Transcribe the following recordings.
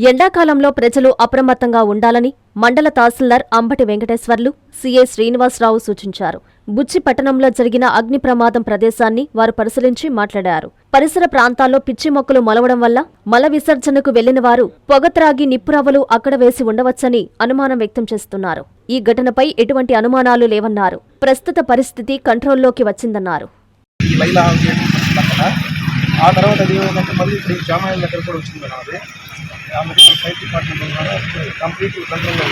ఎండాకాలంలో ప్రజలు అప్రమత్తంగా ఉండాలని మండల తహసీల్దార్ అంబటి వెంకటేశ్వర్లు, సీఐ శ్రీనివాసరావు సూచించారు. బుచ్చి పట్టణంలో జరిగిన అగ్ని ప్రమాదం ప్రదేశాన్ని వారు పరిశీలించి మాట్లాడారు. పరిసర ప్రాంతాల్లో పిచ్చి మొక్కలు మొలవడం వల్ల మల విసర్జనకు వెళ్లిన వారు పొగ త్రాగి నిప్పురవ్వలు అక్కడ వేసి ఉండవచ్చని అనుమానం వ్యక్తం చేస్తున్నారు. ఈ ఘటనపై ఎటువంటి అనుమానాలు లేవన్నారు. ప్రస్తుత పరిస్థితి కంట్రోల్లోకి వచ్చిందన్నారు. ఆ తర్వాత అది ఏమంటే మళ్ళీ ఇప్పుడు జామాయిల దగ్గర కూడా వచ్చింది మేడం. అది అందుకే ఫైర్ డిపార్ట్మెంట్ ద్వారా కంప్లీట్ కంట్రోల్లో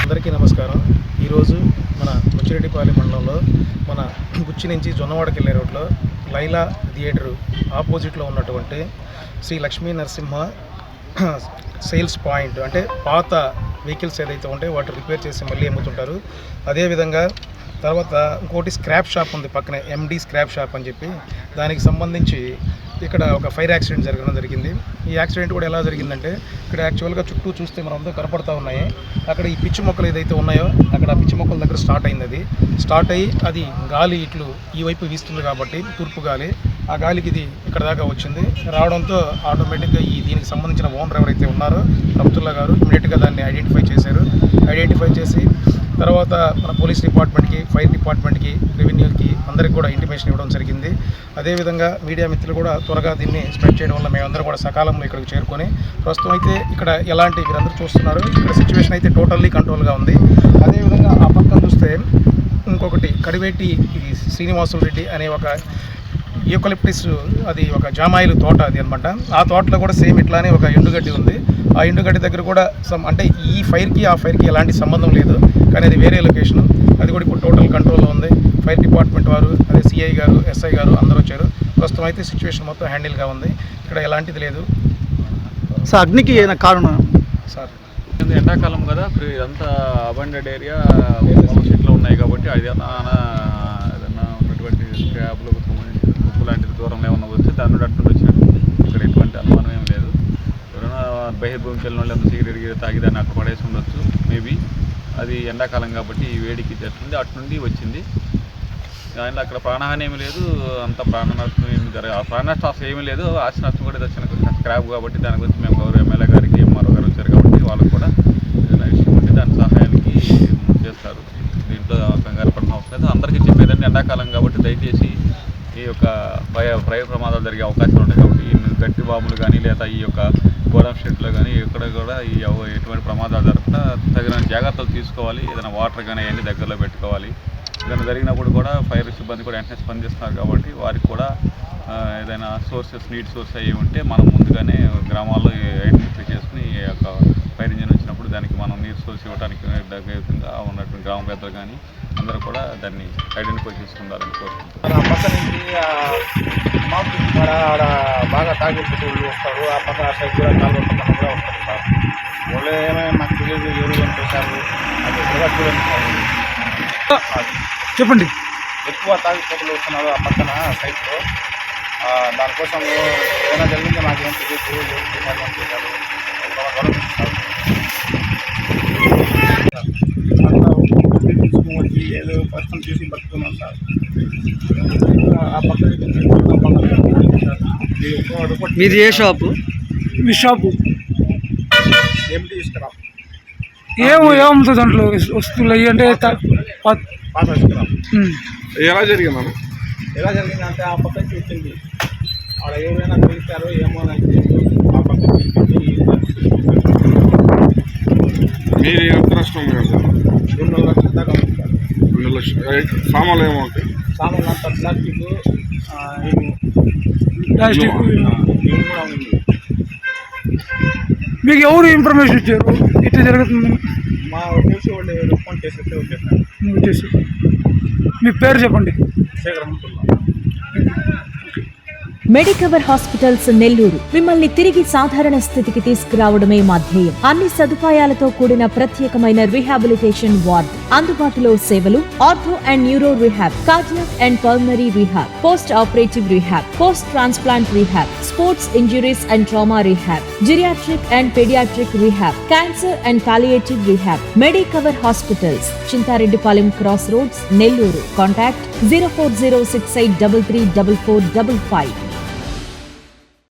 అందరికీ నమస్కారం. ఈరోజు మన ముచ్చిరెడ్డిపాలెం మండలంలో మన బుచ్చి నుంచి జొన్నవాడకి వెళ్ళే రోడ్లో లైలా థియేటర్ ఆపోజిట్లో ఉన్నటువంటి శ్రీ లక్ష్మీ నరసింహ సేల్స్ పాయింట్, అంటే పాత వెహికల్స్ ఏదైతే ఉంటాయో వాటి రిపేర్ చేసి మళ్ళీ అమ్ముతుంటారు. అదేవిధంగా తర్వాత ఇంకోటి స్క్రాప్ షాప్ ఉంది పక్కనే, ఎండి స్క్రాప్ షాప్ అని చెప్పి. దానికి సంబంధించి ఇక్కడ ఒక ఫైర్ యాక్సిడెంట్ జరగడం జరిగింది. ఈ యాక్సిడెంట్ కూడా ఎలా జరిగిందంటే, ఇక్కడ యాక్చువల్గా చుట్టూ చూస్తే మనం అందరూ కనపడతా ఉన్నాయి. అక్కడ ఈ పిచ్చి మొక్కలు ఏదైతే ఉన్నాయో అక్కడ పిచ్చి మొక్కల దగ్గర స్టార్ట్ అయింది. స్టార్ట్ అయ్యి అది గాలి ఇట్లు ఈ వైపు వీస్తుంది కాబట్టి తూర్పు గాలి, ఆ గాలికి ఇది ఇక్కడ దాకా వచ్చింది. రావడంతో ఆటోమేటిక్గా దీనికి సంబంధించిన ఓనర్ ఎవరైతే ఉన్నారో అబ్దుల్లా గారు ఇమీడియట్గా దాన్ని ఐడెంటిఫై చేశారు. ఐడెంటిఫై చేసి తర్వాత మన పోలీస్ డిపార్ట్మెంట్కి, ఫైర్ డిపార్ట్మెంట్కి, రెవెన్యూకి అందరికీ కూడా ఇంటిమేషన్ ఇవ్వడం జరిగింది. అదేవిధంగా మీడియా మిత్రులు కూడా త్వరగా దీన్ని స్ప్రెడ్ చేయడం వల్ల మేమందరం కూడా సకాలంలో ఇక్కడికి చేరుకొని ప్రస్తుతం అయితే ఇక్కడ ఎలాంటి మీరందరూ చూస్తున్నారు, ఇక్కడ సిచ్యువేషన్ అయితే టోటల్లీ కంట్రోల్గా ఉంది. అదేవిధంగా ఆ పక్కన చూస్తే ఇంకొకటి కడివేటి శ్రీనివాసులు రెడ్డి అనే ఒక యూకలిప్టిస్, అది ఒక జామాయిలు తోట అది అనమాట. ఆ తోటలో కూడా సేమ్ ఇట్లానే ఒక ఎండుగడ్డి ఉంది. ఆ ఎండుగడ్డి దగ్గర కూడా అంటే ఈ ఫైర్కి ఆ ఫైర్కి ఎలాంటి సంబంధం లేదు, కానీ అది వేరే లొకేషన్. అది కూడా ఇప్పుడు టోటల్ కంట్రోల్లో ఉంది. ఫైర్ డిపార్ట్మెంట్ వారు, అదే సిఐ గారు, ఎస్ఐ గారు అందరూ వచ్చారు. ప్రస్తుతం అయితే సిచ్యువేషన్ మొత్తం హ్యాండిల్గా ఉంది. ఇక్కడ ఎలాంటిది లేదు. సార్ అగ్నికి ఏదైనా కారణం సార్? ఎండాకాలం కదా, ఇదంతా అబండెడ్ ఏరియా చెట్లు ఉన్నాయి కాబట్టి అది ఏదైనా ఉన్నటువంటి స్క్రాప్లు ఉప్పు లాంటిది దూరంలో ఏమన్నా వస్తే దాని నుండి అట్లా వచ్చినట్టు. ఇక్కడ ఎటువంటి అనుమానం ఏం లేదు. ఎవరైనా బహిర్భూమికి వెళ్ళిన వాళ్ళు ఏమన్నా సిగరెట్ తాగి దాన్ని అక్కడ పడేసి ఉండొచ్చు మేబీ. అది ఎండాకాలం కాబట్టి ఈ వేడికి తెస్తుంది, అటు నుండి వచ్చింది. దానిలో అక్కడ ప్రాణహాని ఏమీ లేదు, అంత ప్రాణ నష్టం ఏమి ప్రాణ నష్టం అసలు ఏమీ లేదు. ఆస్తి నష్టం కూడా వచ్చిన స్క్రాప్ కాబట్టి దాని గురించి మేము గౌరవ ఎమ్మెల్యే గారికి, ఎంఆర్ఓ గారు వచ్చారు కాబట్టి వాళ్ళకు కూడా ఏదైనా ఇష్యూ ఉంటే దాని సహాయానికి చేస్తారు. దీంట్లో కంగారు పడిన అవసరం లేదు. అందరికీ చెప్పేదండి, ఎండాకాలం కాబట్టి దయచేసి ఈ యొక్క ప్రయాణ ప్రమాదాలు జరిగే అవకాశాలు ఉంటాయి కాబట్టి ఈ గట్టి బాంబులు కానీ లేదా ఈ యొక్క గోడౌన్ స్ట్రీట్లో కానీ ఎక్కడ కూడా ఎటువంటి ప్రమాదాలు జరగకుండా తగిన జాగ్రత్తలు తీసుకోవాలి. ఏదైనా వాటర్ కానీ అవన్నీ దగ్గరలో పెట్టుకోవాలి. ఏదైనా జరిగినప్పుడు కూడా ఫైర్ సిబ్బంది కూడా వెంటనే స్పందిస్తున్నారు కాబట్టి వారికి కూడా ఏదైనా సోర్సెస్, నీటి సోర్స్ అవి ఉంటే మనం ముందుగానే గ్రామాల్లో ఐడెంటిఫై చేసుకుని ఈ యొక్క ఫైర్ ఇంజిన్ వచ్చినప్పుడు దానికి మనం నీరు సోర్స్ ఇవ్వడానికి దగ్గరగా ఉన్నటువంటి గ్రామ పెద్దలు కానీ అందరూ కూడా దాన్ని ఐడెంటిఫై చేసుకుంటారని కోరుకుంటున్నారు. ఆ పక్క నుంచి ఆడ బాగా తాగే వాళ్ళు వస్తారు. ఆ పక్క ఆ సైడ్ కూడా కాలు పక్కన కూడా వస్తారు సార్. వాళ్ళు ఏమైనా నాకు తెలియదు, ఎవరు చేశారు అది ఎదురుగా చూడండి సార్. చెప్పండి. ఎక్కువ తాగిపోతులు వస్తున్నారు ఆ పక్కన సైడ్లో. దానికోసం ఏదైనా జరిగిందో నాకు ఏం తెలియదు, ఎవరు చేశారు అని చేశారు గౌరవిస్తారు. తీసుకుని ఏదో ప్రస్తుతం చేసి బతుకున్నాం సార్. ఆ పక్క మీది ఏ షాపు? మీ షాపు ఏమిటి ఇష్టరా? ఏముంటుంది దాంట్లో వస్తువులు అయ్యి అంటే పాత ఇష్టరా? ఎలా జరిగింది? ఎలా జరిగిందంటే ఆ పక్క నుంచి వచ్చింది. ఆడ ఎవరైనా పిలిచారో ఏమో నాకు ఆ పక్క మీరు ఎంత నష్టం? 2 లక్షల దాకా ఉంది సార్. 2 లక్షలు. సామాన్లు ఏమో ఉంటాయి? సామాన్లు అంతా ప్లాస్టిక్ కూడా ఉంది. మీకు ఎవరు ఇన్ఫర్మేషన్ ఇచ్చారు ఇట్లా జరుగుతుంది? మా తెలిసి వాళ్ళు ఫోన్ చేసేస్తే వచ్చేసాను. మీ పేరు చెప్పండి. మెడికవర్ హాస్పిటల్స్ నెల్లూరు మిమ్మల్ని తిరిగి సాధారణ స్థితికి తీసుకురావడమే మా ధ్యేయం. అన్ని సదుపాయాలతో కూడిన ప్రత్యేకమైన రీహాబిలిటేషన్ వార్డు, అందుబాటులో సేవలు ortho and neuro rehab, cardiac and pulmonary rehab, post operative rehab, post transplant rehab, sports injuries and trauma rehab, geriatric and paediatric rehab, cancer and palliative rehab, Medicover hospitals, Chintareddypalem cross roads, Nellore. Contact 0406833445.